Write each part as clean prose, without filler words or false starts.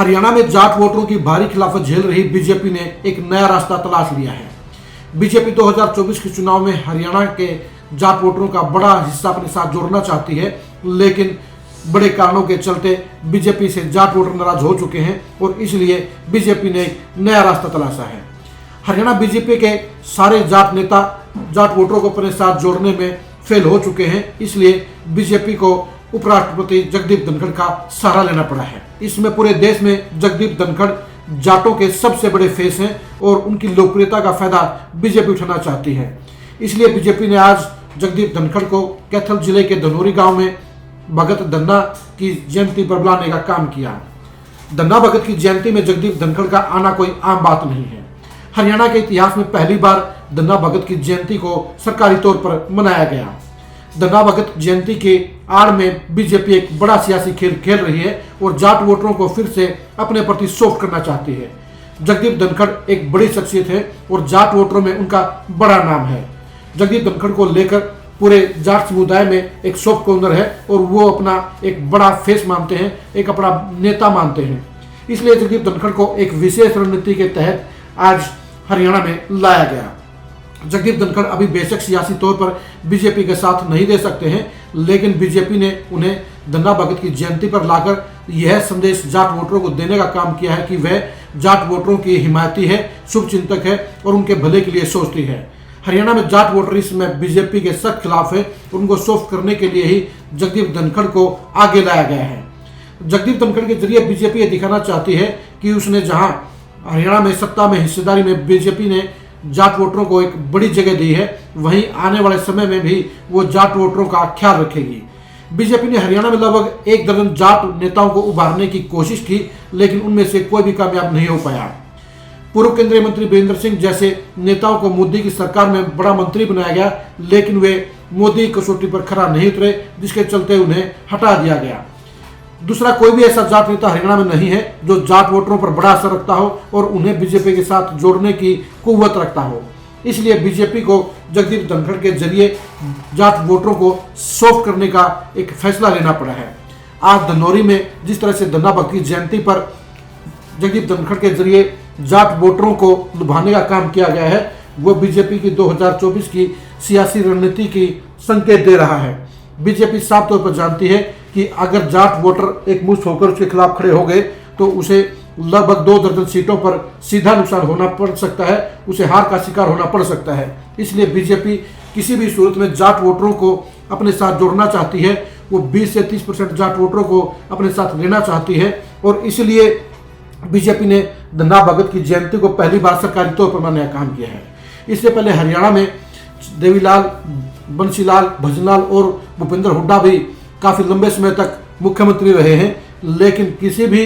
हरियाणा में जाट वोटरों की भारी खिलाफत झेल रही बीजेपी ने एक नया रास्ता तलाश लिया है। बीजेपी 2024 के चुनाव में हरियाणा के जाट वोटरों का बड़ा हिस्सा अपने साथ जोड़ना चाहती है, लेकिन बड़े कारणों के चलते बीजेपी से जाट वोटर नाराज हो चुके हैं और इसलिए बीजेपी ने एक नया रास्ता तलाशा है। हरियाणा बीजेपी के सारे जाट नेता जाट वोटरों को अपने साथ जोड़ने में फेल हो चुके हैं, इसलिए बीजेपी को उपराष्ट्रपति जगदीप धनखड़ का सहारा लेना पड़ा है। इसमें पूरे देश में जगदीप धनखड़ जाटों के सबसे बड़े फेस हैं और उनकी लोकप्रियता का फायदा बीजेपी उठाना चाहती है। इसलिए बीजेपी ने आज जगदीप धनखड़ को कैथल जिले के धनौरी गांव में भगत धन्ना की जयंती पर बुलाने का काम किया। धन्ना भगत की जयंती में जगदीप धनखड़ का आना कोई आम बात नहीं है। हरियाणा के इतिहास में पहली बार धन्ना भगत की जयंती को सरकारी तौर पर मनाया गया। धन्ना भगत जयंती के आड़ में बीजेपी एक बड़ा सियासी खेल खेल रही है और जाट वोटरों को फिर से अपने प्रति सॉफ्ट करना चाहती है। जगदीप धनखड़ एक बड़ी शख्सियत है और जाट वोटरों में उनका बड़ा नाम है। जगदीप धनखड़ को लेकर पूरे जाट समुदाय में एक सॉफ्ट कॉर्नर है और वो अपना एक बड़ा फेस मानते हैं, एक अपना नेता मानते हैं। इसलिए जगदीप धनखड़ को एक विशेष रणनीति के तहत आज हरियाणा में लाया गया। जगदीप धनखड़ अभी बेशक सियासी तौर पर बीजेपी के साथ नहीं दे सकते हैं, लेकिन बीजेपी ने उन्हें धन्ना भगत की जयंती पर लाकर यह संदेश जाट वोटरों को देने का काम किया है कि वह जाट वोटरों की हिमायती है, शुभचिंतक है और उनके भले के लिए सोचती है। हरियाणा में जाट वोटर इस समय बीजेपी के सख्त खिलाफ है, उनको सॉफ्ट करने के लिए ही जगदीप धनखड़ को आगे लाया गया है। जगदीप धनखड़ के जरिए बीजेपी ये दिखाना चाहती है कि उसने जहां हरियाणा में सत्ता में हिस्सेदारी में बीजेपी ने जाट वोटरों को एक बड़ी जगह दी है, वहीं आने वाले समय में भी वो जाट वोटरों का ख्याल रखेगी। बीजेपी ने हरियाणा में लगभग 1 दर्जन जाट नेताओं को उभारने की कोशिश की, लेकिन उनमें से कोई भी कामयाब नहीं हो पाया। पूर्व केंद्रीय मंत्री वीरेंद्र सिंह जैसे नेताओं को मोदी की सरकार में बड़ा मंत्री बनाया गया, लेकिन वे मोदी की कसौटी पर खरा नहीं उतरे, जिसके चलते उन्हें हटा दिया गया। दूसरा कोई भी ऐसा जाट नेता हरियाणा में नहीं है जो जाट वोटरों पर बड़ा असर रखता हो और उन्हें बीजेपी के साथ जोड़ने की कुव्वत रखता हो। इसलिए बीजेपी को जगदीप धनखड़ के जरिए जाट वोटरों को सॉफ्ट करने का एक फैसला लेना पड़ा है। आज धनौरी में जिस तरह से धन्ना भगत की जयंती पर जगदीप धनखड़ के जरिए जाट वोटरों को लुभाने का काम किया गया है, वो बीजेपी की 2024 की सियासी रणनीति की संकेत दे रहा है। बीजेपी साफ तौर पर जानती है कि अगर जाट वोटर एक मुश्त होकर उसके खिलाफ खड़े हो गए तो उसे लगभग 2 दर्जन सीटों पर सीधा नुकसान होना पड़ सकता है, उसे हार का शिकार होना पड़ सकता है। इसलिए बीजेपी किसी भी सूरत में जाट वोटरों को अपने साथ जोड़ना चाहती है। वो 20 से 30% जाट वोटरों को अपने साथ लेना चाहती है और इसलिए बीजेपी ने धन्ना भगत की जयंती को पहली बार सरकारी तौर पर मनाने का काम किया है। इससे पहले हरियाणा में देवीलाल, बंसीलाल, भजनलाल और भूपेंद्र हुड्डा भी काफ़ी लंबे समय तक मुख्यमंत्री रहे हैं, लेकिन किसी भी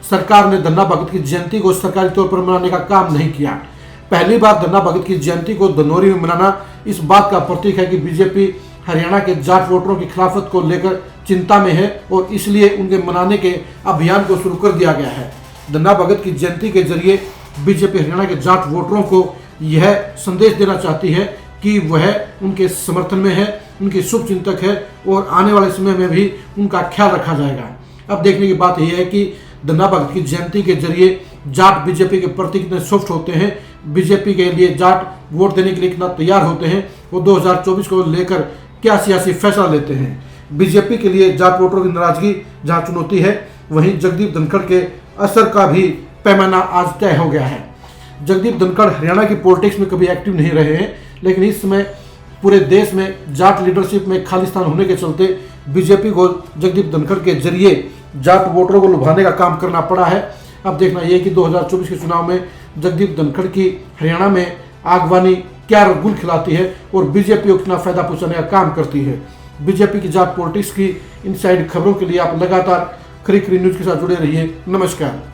सरकार ने धन्ना भगत की जयंती को सरकारी तौर पर मनाने का काम नहीं किया। पहली बार धन्ना भगत की जयंती को धनौरी में मनाना इस बात का प्रतीक है कि बीजेपी हरियाणा के जाट वोटरों की खिलाफत को लेकर चिंता में है और इसलिए उनके मनाने के अभियान को शुरू कर दिया गया है। धन्ना भगत की जयंती के जरिए बीजेपी हरियाणा के जाट वोटरों को यह संदेश देना चाहती है कि वह उनके समर्थन में है, उनके शुभचिंतक है और आने वाले समय में भी उनका ख्याल रखा जाएगा। अब देखने की बात यह है कि धन्ना भगत की जयंती के जरिए जाट बीजेपी के प्रति कितने सॉफ्ट होते हैं, बीजेपी के लिए जाट वोट देने के लिए कितना तैयार होते हैं, वो 2024 को लेकर क्या सियासी फैसला लेते हैं। बीजेपी के लिए जाट वोटरों की नाराजगी जहाँ चुनौती है, वहीं जगदीप धनखड़ के असर का भी पैमाना आज तय हो गया है। जगदीप धनखड़ हरियाणा की पॉलिटिक्स में कभी एक्टिव नहीं रहे हैं, लेकिन इस समय पूरे देश में जाट लीडरशिप में खालिस्तान होने के चलते बीजेपी को जगदीप धनखड़ के जरिए जाट वोटरों को लुभाने का काम करना पड़ा है। अब देखना यह कि 2024 के चुनाव में जगदीप धनखड़ की हरियाणा में आगवानी क्या रंगून खिलाती है और बीजेपी को कितना फायदा पहुंचाने का काम करती है। बीजेपी की जाट पॉलिटिक्स की इनसाइड खबरों के लिए आप लगातार खरी खरी न्यूज के साथ जुड़े रहिए। नमस्कार।